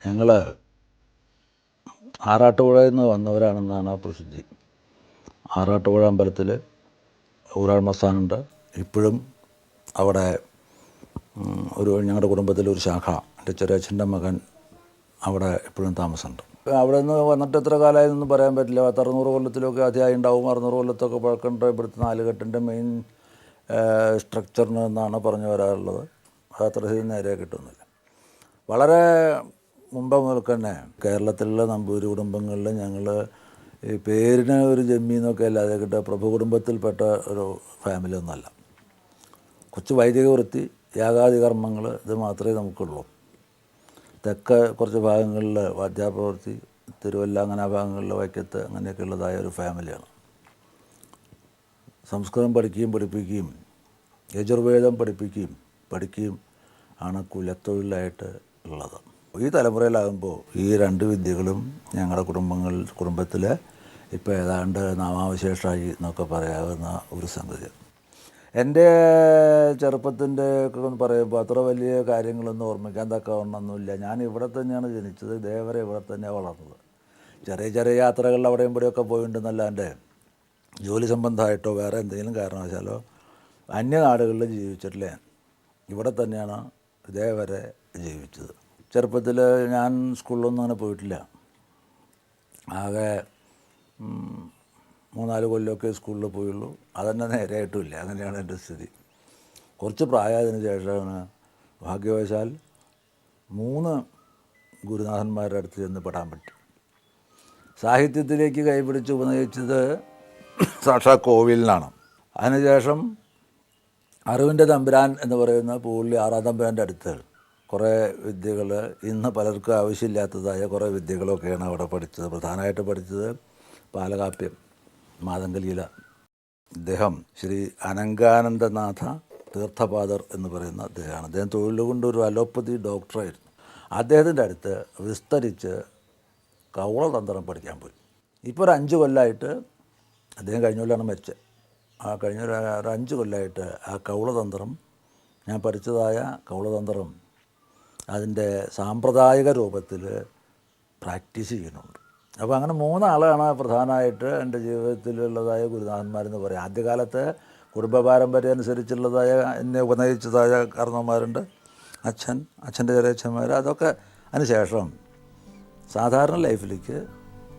ഞങ്ങൾ ആറാട്ടുപുഴയിൽ നിന്ന് വന്നവരാണെന്നാണ് പ്രസിദ്ധി. ആറാട്ടുപുഴ അമ്പലത്തിൽ ഊരാൾമസ്ഥാനുണ്ട്. ഇപ്പോഴും അവിടെ ഞങ്ങളുടെ കുടുംബത്തിലൊരു ശാഖ, എൻ്റെ ചെറിയച്ഛൻ്റെ മകൻ അവിടെ എപ്പോഴും താമസമുണ്ട്. അവിടെ നിന്ന് വന്നിട്ട് എത്ര കാലമായെന്നൊന്നും പറയാൻ പറ്റില്ല. 600 കൊല്ലത്തിലൊക്കെ അധികമായി ഉണ്ടാവും. 600 കൊല്ലത്തൊക്കെ പഴക്കമുണ്ട് ഇവിടുത്തെ നാലുകെട്ടിൻ്റെ മെയിൻ സ്ട്രക്ചറിന് എന്നാണ് പറഞ്ഞു വരാറുള്ളത്. അത് അത്ര നേരെ കിട്ടുന്നില്ല. വളരെ മുമ്പ് മുതൽക്ക് തന്നെ കേരളത്തിലുള്ള നമ്പൂതിരി കുടുംബങ്ങളിൽ ഞങ്ങൾ ഈ പേരിന് ഒരു ജമ്മി എന്നൊക്കെ അല്ലാതെ കിട്ടുക പ്രഭു കുടുംബത്തിൽപ്പെട്ട ഒരു ഫാമിലി ഒന്നല്ല. കുറച്ച് വൈദിക വൃത്തി, യാഗാദി കർമ്മങ്ങൾ, ഇത് മാത്രമേ നമുക്കുള്ളൂ. തെക്ക് കുറച്ച് ഭാഗങ്ങളിൽ വാദ്യാപ്രവൃത്തി, തിരുവല്ല അങ്ങനെ ആ ഭാഗങ്ങളിൽ വൈക്കത്ത് അങ്ങനെയൊക്കെ ഉള്ളതായ ഒരു ഫാമിലിയാണ്. സംസ്കൃതം പഠിക്കുകയും പഠിപ്പിക്കുകയും യജുർവേദം പഠിക്കുകയും ആണ് കുലത്തൊഴിലായിട്ട് ഉള്ളത്. ഈ തലമുറയിലാകുമ്പോൾ ഈ രണ്ട് വിദ്യകളും ഞങ്ങളുടെ കുടുംബത്തിൽ ഇപ്പോൾ ഏതാണ്ട് നാമാവശേഷമായി എന്നൊക്കെ പറയാവുന്ന ഒരു സംഗതി. എൻ്റെ ചെറുപ്പത്തിൻ്റെ ഒക്കെ ഒന്ന് പറയുമ്പോൾ അത്ര വലിയ കാര്യങ്ങളൊന്നും ഓർമ്മിക്കാൻ തക്കവണ്ണമൊന്നുമില്ല. ഞാൻ ഇവിടെ തന്നെയാണ് ജനിച്ചത്, ഇതേവരെ ഇവിടെ തന്നെയാണ് വളർന്നത്. ചെറിയ ചെറിയ യാത്രകളിൽ അവിടെയും ഇവിടെയൊക്കെ പോയിട്ടുണ്ടെന്നല്ലാണ്ട് ജോലി സംബന്ധമായിട്ടോ വേറെ എന്തെങ്കിലും കാരണവശാലോ അന്യനാടുകളിൽ ജീവിച്ചിട്ടില്ല. ഇവിടെ തന്നെയാണ് ഇതേവരെ ജീവിച്ചത്. ചെറുപ്പത്തിൽ ഞാൻ സ്കൂളിലൊന്നും അങ്ങനെ പോയിട്ടില്ല. ആകെ 3-4 കൊല്ലമൊക്കെ സ്കൂളിൽ പോയുള്ളൂ. അതന്നെ നേരെയായിട്ടുമില്ല. അങ്ങനെയാണ് എൻ്റെ സ്ഥിതി. കുറച്ച് പ്രായമായതിനു ശേഷമാണ് ഭാഗ്യവശാൽ 3 ഗുരുനാഥന്മാരുടെ അടുത്ത് ചെന്ന് പെടാൻ പറ്റും. സാഹിത്യത്തിലേക്ക് കൈപിടിച്ച് ഉപനയിച്ചത് സാക്ഷാ കോവിലിനാണ്. അതിനുശേഷം അറിവിൻ്റെ തമ്പുരാൻ എന്ന് പറയുന്ന പുള്ളി 6-ാം തമ്പുരാൻ്റെ അടുത്ത് കുറേ വിദ്യകൾ, ഇന്ന് പലർക്കും ആവശ്യമില്ലാത്തതായ കുറേ വിദ്യകളൊക്കെയാണ് അവിടെ പഠിച്ചത്. പ്രധാനമായിട്ട് പഠിച്ചത് പാലകാപ്യം, മാതംഗലീല. ഇദ്ദേഹം ശ്രീ അനങ്കാനന്ദനാഥ തീർത്ഥപാദർ എന്ന് പറയുന്ന അദ്ദേഹമാണ്. അദ്ദേഹം തൊഴിലുകൊണ്ട് ഒരു അലോപ്പതി ഡോക്ടറായിരുന്നു. അദ്ദേഹത്തിൻ്റെ അടുത്ത് വിസ്തരിച്ച് കൗളതന്ത്രം പഠിക്കാൻ പോയി. ഇപ്പോൾ ഒരു 5 കൊല്ലമായിട്ട്, അദ്ദേഹം കഴിഞ്ഞ കൊല്ലമാണ് മരിച്ചത്, കഴിഞ്ഞ ഒരു 5 കൊല്ലമായിട്ട് ആ കൗളതന്ത്രം, ഞാൻ പഠിച്ചതായ കൗളതന്ത്രം അതിൻ്റെ സാമ്പ്രദായിക രൂപത്തിൽ പ്രാക്ടീസ് ചെയ്യുന്നുണ്ട്. അപ്പോൾ അങ്ങനെ 3 ആളാണ് പ്രധാനമായിട്ട് എൻ്റെ ജീവിതത്തിലുള്ളതായ ഗുരുനാഥന്മാരെന്ന് പറയാം. ആദ്യകാലത്ത് കുടുംബ പാരമ്പര്യം അനുസരിച്ചുള്ളതായ എന്നെ ഉപനയിച്ചതായ കാരണവന്മാരുണ്ട്, അച്ഛൻ്റെ ചെറിയച്ഛന്മാർ. അതൊക്കെ അതിന് ശേഷം സാധാരണ ലൈഫിലേക്ക്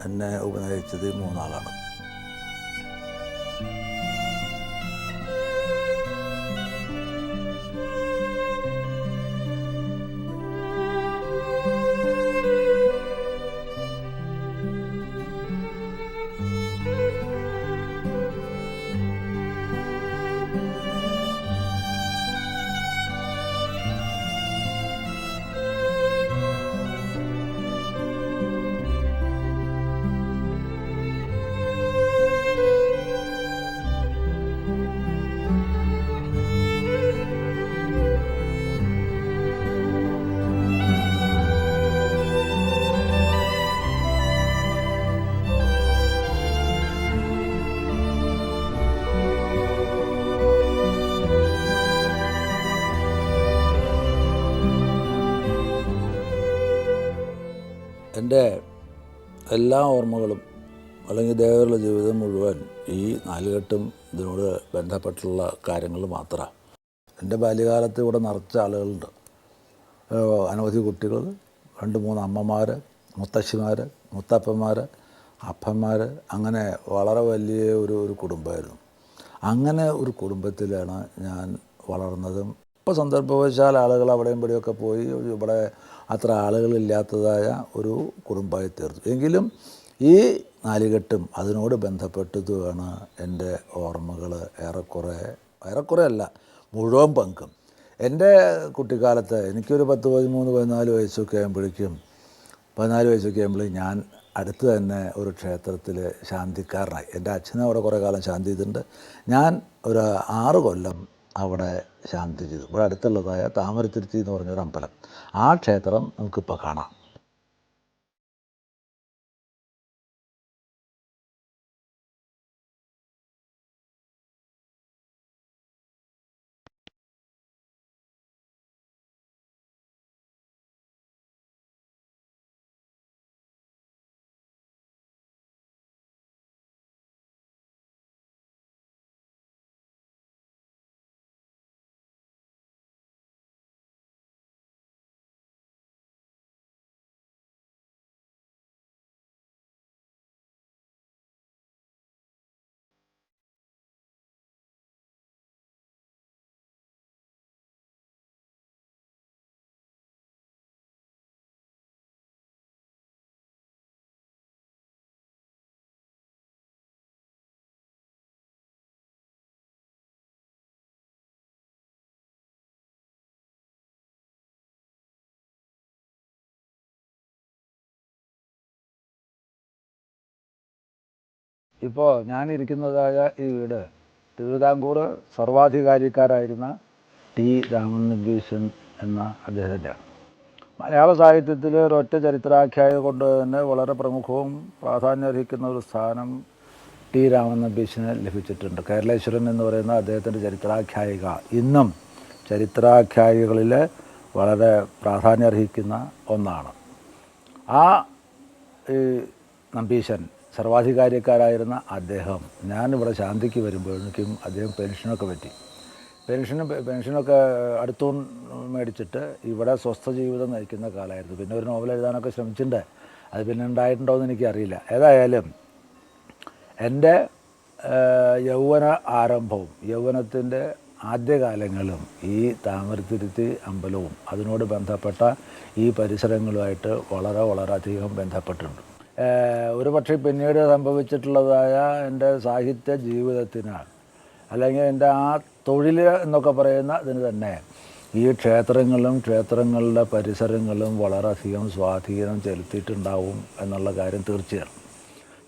എന്നെ ഉപനയിച്ചത് 3 ആളാണ്. എൻ്റെ എല്ലാ ഓർമ്മകളും അല്ലെങ്കിൽ ദേവരുടെ ജീവിതം മുഴുവൻ ഈ നാലുകെട്ടും ഇതിനോട് ബന്ധപ്പെട്ടുള്ള കാര്യങ്ങൾ മാത്രമാണ്. എൻ്റെ ബാല്യകാലത്ത് ഇവിടെ നിറച്ച ആളുകളുണ്ട്. അനവധി കുട്ടികൾ, 2-3 അമ്മമാർ, മുത്തശ്ശിമാർ, മുത്തപ്പന്മാർ, അപ്പന്മാർ, അങ്ങനെ വളരെ വലിയ ഒരു കുടുംബമായിരുന്നു. അങ്ങനെ ഒരു കുടുംബത്തിലാണ് ഞാൻ വളർന്നതും. ഇപ്പോൾ സന്ദർഭവശാൽ ആളുകൾ അവിടെയും ഇവിടെയൊക്കെ പോയി ഇവിടെ അത്ര ആളുകളില്ലാത്തതായ ഒരു കുടുംബമായി തീർന്നു. എങ്കിലും ഈ നാലുകെട്ടും അതിനോട് ബന്ധപ്പെട്ടതുമാണ് എൻ്റെ ഓർമ്മകൾ ഏറെക്കുറെ അല്ല, മുഴുവൻ പങ്കും. എൻ്റെ കുട്ടിക്കാലത്ത് എനിക്കൊരു 10-13-14 വയസ്സൊക്കെ ആകുമ്പോഴേക്കും 14 വയസ്സൊക്കെ ആകുമ്പോൾ ഞാൻ അടുത്ത് തന്നെ ഒരു ക്ഷേത്രത്തിൽ ശാന്തിക്കാരനായി. എൻ്റെ അച്ഛനും അവിടെ കുറേ കാലം ശാന്തി ചെയ്തിട്ടുണ്ട്. ഞാൻ ഒരു 6 കൊല്ലം അവിടെ ശാന്തി ചെയ്തു. ഇവിടെ അടുത്തുള്ളതായ താമരത്തുരുത്തി എന്ന് പറഞ്ഞൊരു അമ്പലം, ആ ക്ഷേത്രം നമുക്കിപ്പോൾ കാണാം. ഇപ്പോൾ ഞാനിരിക്കുന്നതായ ഈ വീട് തിരുവിതാംകൂർ സർവാധികാരിക്കാരായിരുന്ന ടി രാമനമ്പീശൻ എന്ന അദ്ദേഹത്തിൻ്റെയാണ്. മലയാള സാഹിത്യത്തിൽ ഒരൊറ്റ ചരിത്രാഖ്യായം കൊണ്ട് തന്നെ വളരെ പ്രമുഖവും പ്രാധാന്യമർഹിക്കുന്ന ഒരു സ്ഥാനം ടി രാമനമ്പീശന് ലഭിച്ചിട്ടുണ്ട്. കേരളേശ്വരൻ എന്ന് പറയുന്ന അദ്ദേഹത്തിൻ്റെ ചരിത്രാഖ്യായിക ഇന്നും ചരിത്രാഖ്യായികളിൽ വളരെ പ്രാധാന്യമർഹിക്കുന്ന ഒന്നാണ്. ആ ഈ നമ്പീശൻ സർവാധികാരിക്കാരായിരുന്ന അദ്ദേഹം, ഞാനിവിടെ ശാന്തിക്ക് വരുമ്പോഴേക്കും അദ്ദേഹം പെൻഷനൊക്കെ പറ്റി. പെൻഷനൊക്കെ അടുത്തു മേടിച്ചിട്ട് ഇവിടെ സ്വസ്ഥ ജീവിതം നയിക്കുന്ന കാലമായിരുന്നു. പിന്നെ ഒരു നോവൽ എഴുതാനൊക്കെ ശ്രമിച്ചിട്ടുണ്ട്, അത് പിന്നെ ഉണ്ടായിട്ടുണ്ടോ എന്ന് എനിക്കറിയില്ല. ഏതായാലും എൻ്റെ യൗവന ആരംഭവും യൗവനത്തിൻ്റെ ആദ്യകാലങ്ങളും ഈ താമരത്തുരുത്തി അമ്പലവും അതിനോട് ബന്ധപ്പെട്ട ഈ പരിസരങ്ങളുമായിട്ട് വളരെയധികം ബന്ധപ്പെട്ടിട്ടുണ്ട്. ഒരു പക്ഷേ പിന്നീട് സംഭവിച്ചിട്ടുള്ളതായ എൻ്റെ സാഹിത്യ ജീവിതത്തിനാൽ അല്ലെങ്കിൽ എൻ്റെ ആ തൊഴിൽ എന്നൊക്കെ പറയുന്ന ഇതിന് തന്നെ ഈ ക്ഷേത്രങ്ങളും ക്ഷേത്രങ്ങളുടെ പരിസരങ്ങളും വളരെയധികം സ്വാധീനം ചെലുത്തിയിട്ടുണ്ടാവും എന്നുള്ള കാര്യം തീർച്ചയാണ്.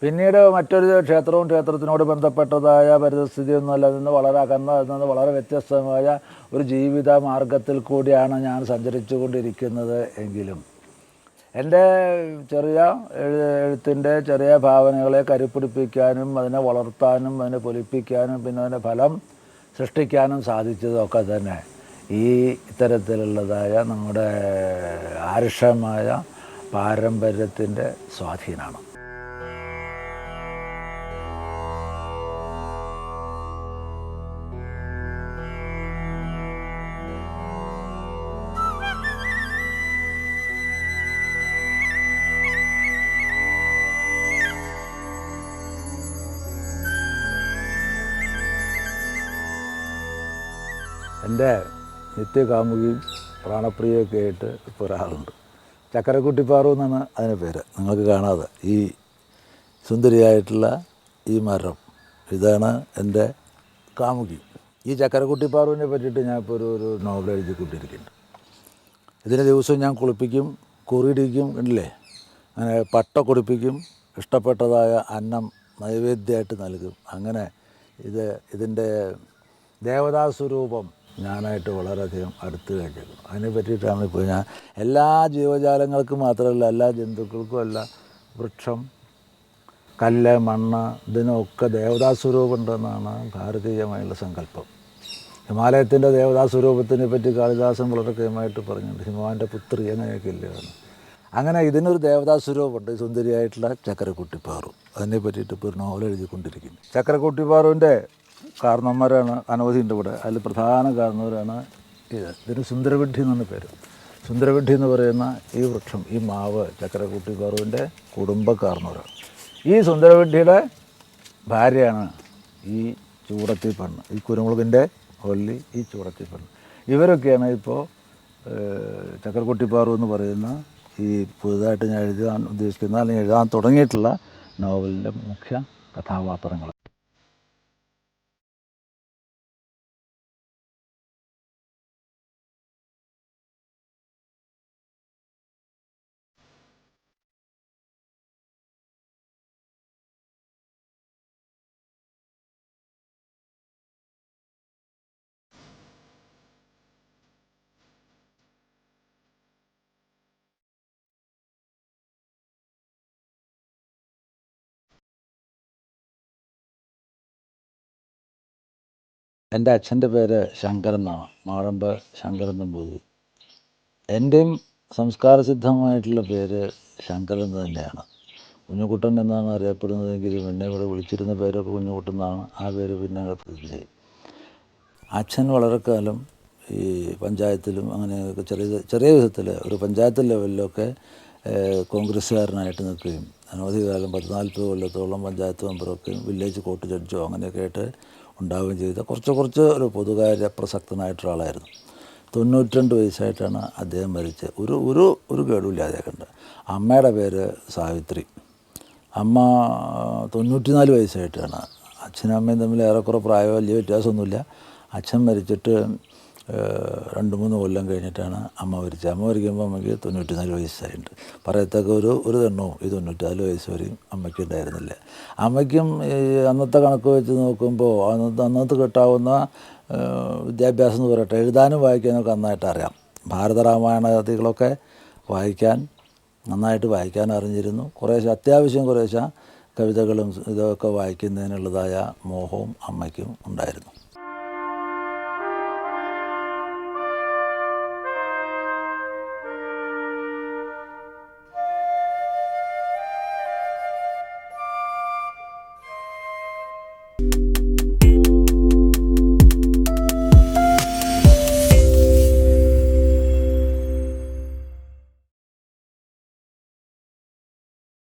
പിന്നീട് മറ്റൊരു ക്ഷേത്രത്തിനോട് ബന്ധപ്പെട്ടതായ പരിസ്ഥിതിയൊന്നുമല്ല, നിന്ന് വളരെ അകന്ന് വളരെ വ്യത്യസ്തമായ ഒരു ജീവിത മാർഗത്തിൽ കൂടിയാണ് ഞാൻ സഞ്ചരിച്ചു കൊണ്ടിരിക്കുന്നത്. എങ്കിലും എൻ്റെ ചെറിയ എഴുത്തിൻ്റെ ചെറിയ ഭാവനകളെ കരുപ്പിടിപ്പിക്കാനും അതിനെ വളർത്താനും അതിനെ പൊലിപ്പിക്കാനും പിന്നെ അതിൻ്റെ ഫലം സൃഷ്ടിക്കാനും സാധിച്ചതൊക്കെ തന്നെ ഈ ഇത്തരത്തിലുള്ളതായ നമ്മുടെ ആർഷമായ പാരമ്പര്യത്തിൻ്റെ സ്വാധീനമാണ്. എൻ്റെ നിത്യകാമുകിയും പ്രാണപ്രിയൊക്കെ ആയിട്ട് ഇപ്പോൾ ഒരാളുണ്ട്. ചക്കരക്കുട്ടിപ്പാറു എന്നാണ് അതിന് പേര്. നിങ്ങൾക്ക് കാണാതെ ഈ സുന്ദരിയായിട്ടുള്ള ഈ മരം, ഇതാണ് എൻ്റെ കാമുകി. ഈ ചക്കരക്കുട്ടിപ്പാറുവിനെ പറ്റിയിട്ട് ഞാൻ ഇപ്പോൾ ഒരു നോവൽ എഴുതിക്കൊണ്ടിരിക്കുന്നുണ്ട്. ഇതിനെ ദിവസവും ഞാൻ കുളിപ്പിക്കും, കുറിയിടിക്കും, കണ്ടില്ലേ, അങ്ങനെ പട്ട കുടിപ്പിക്കും, ഇഷ്ടപ്പെട്ടതായ അന്നം നൈവേദ്യമായിട്ട് നൽകും. അങ്ങനെ ഇതിൻ്റെ ദേവതാസ്വരൂപം ഞാനായിട്ട് വളരെയധികം അടുത്ത് കഴിഞ്ഞിരിക്കുന്നു. അതിനെ പറ്റിയിട്ടാണ് ഇപ്പോൾ ഞാൻ എല്ലാ ജീവജാലങ്ങൾക്കും മാത്രമല്ല എല്ലാ ജന്തുക്കൾക്കും അല്ല, വൃക്ഷം, കല്ല്, മണ്ണ്, ഇതിനൊക്കെ ദേവതാസ്വരൂപം ഉണ്ടെന്നാണ് ഭാരതീയമായുള്ള സങ്കല്പം. ഹിമാലയത്തിൻ്റെ ദേവതാസ്വരൂപത്തിനെ പറ്റി കാളിദാസൻ വളരെ കൃത്യമായിട്ട് പറഞ്ഞിട്ടുണ്ട്. ഹിമാന്റെ പുത്രി അങ്ങനെയൊക്കെ ഇല്ലയാണ്. അങ്ങനെ ഇതിനൊരു ദേവതാസ്വരൂപമുണ്ട്, സുന്ദരിയായിട്ടുള്ള ചക്കരക്കുട്ടിപ്പാറു. അതിനെ പറ്റിയിട്ട് ഇപ്പോൾ ഒരു നോവൽ എഴുതിക്കൊണ്ടിരിക്കുന്നു. ചക്കരക്കുട്ടിപ്പാറുവിൻ്റെ കാരണവന്മാരാണ് അനവധിയുണ്ട് ഇവിടെ. അതിൽ പ്രധാന കാരണവരാണ് ഇതിന് സുന്ദരവിഡ്ഢി എന്നാണ് പേര്. സുന്ദരവിഡ്ഢി എന്ന് പറയുന്ന ഈ വൃക്ഷം, ഈ മാവ് ചക്കരക്കുട്ടിപ്പാറുവിൻ്റെ കുടുംബക്കാരണവരാണ്. ഈ സുന്ദരവിഡ്ഢിയുടെ ഭാര്യയാണ് ഈ ചൂടത്തി പെണ്ണ്, ഈ കുരുമുളകിൻ്റെ വള്ളി, ഈ ചൂടത്തി പെണ്ണ്. ഇവരൊക്കെയാണ് ഇപ്പോൾ ചക്കരക്കുട്ടിപ്പാറു എന്ന് പറയുന്ന ഈ പുതുതായിട്ട് ഞാൻ എഴുതാൻ ഉദ്ദേശിക്കുന്ന അല്ലെങ്കിൽ എഴുതാൻ തുടങ്ങിയിട്ടുള്ള നോവലിൻ്റെ മുഖ്യ കഥാപാത്രങ്ങൾ. എൻ്റെ അച്ഛൻ്റെ പേര് ശങ്കരൻ എന്നാണ്, മാടമ്പ് ശങ്കരൻ നമ്പൂതിരി. എൻ്റെയും സംസ്കാരസിദ്ധമായിട്ടുള്ള പേര് ശങ്കരൻ തന്നെയാണ്. കുഞ്ഞുകുട്ടൻ എന്നാണ് അറിയപ്പെടുന്നതെങ്കിലും എന്നെ ഇവിടെ വിളിച്ചിരുന്ന പേരൊക്കെ കുഞ്ഞുകുട്ടൻ എന്നാണ്. ആ പേര് പിന്നെ പ്രസിദ്ധി. അച്ഛൻ വളരെ കാലം ഈ പഞ്ചായത്തിലും അങ്ങനെയൊക്കെ ചെറിയ വിധത്തിൽ ഒരു പഞ്ചായത്ത് ലെവലിലൊക്കെ കോൺഗ്രസ്സുകാരനായിട്ട് നിൽക്കുകയും അനവധി കാലം 40 കൊല്ലത്തോളം പഞ്ചായത്ത് മെമ്പറൊക്കെയും വില്ലേജ് കോർട്ട് ജഡ്ജോ അങ്ങനെയൊക്കെ ആയിട്ട് ഉണ്ടാവുകയും ചെയ്ത കുറച്ച് ഒരു പൊതുകാര്യ പ്രസക്തനായിട്ടൊരു ആളായിരുന്നു. 92 വയസ്സായിട്ടാണ് അദ്ദേഹം മരിച്ചത്. ഒരു കേടുമില്ലാതെ കണ്ട്. അമ്മയുടെ പേര് സാവിത്രി. അമ്മ 94 വയസ്സായിട്ടാണ്. അച്ഛനും അമ്മയും തമ്മിൽ ഏറെക്കുറെ പ്രായം വലിയ വ്യത്യാസമൊന്നുമില്ല. അച്ഛൻ മരിച്ചിട്ട് 2-3 കൊല്ലം കഴിഞ്ഞിട്ടാണ് അമ്മ മരിച്ചത്. അമ്മ മരിക്കുമ്പോൾ അമ്മയ്ക്ക് 94 വയസ്സായിട്ടുണ്ട്. പറയത്തക്ക ഒരു തെണ്ണവും ഈ 94 വയസ്സ് വരെയും അമ്മയ്ക്ക് ഉണ്ടായിരുന്നില്ല. അമ്മയ്ക്കും ഈ അന്നത്തെ കണക്ക് വെച്ച് നോക്കുമ്പോൾ അന്നത്തെ കിട്ടാവുന്ന വിദ്യാഭ്യാസം എന്ന് പറയട്ടെ, എഴുതാനും വായിക്കാനൊക്കെ നന്നായിട്ട് അറിയാം. ഭാരതരാമായണാദികളൊക്കെ നന്നായിട്ട് വായിക്കാൻ അറിഞ്ഞിരുന്നു. അത്യാവശ്യം കുറേശ്ശെ കവിതകളും ഇതൊക്കെ വായിക്കുന്നതിനുള്ളതായ മോഹവും അമ്മയ്ക്കും ഉണ്ടായിരുന്നു. you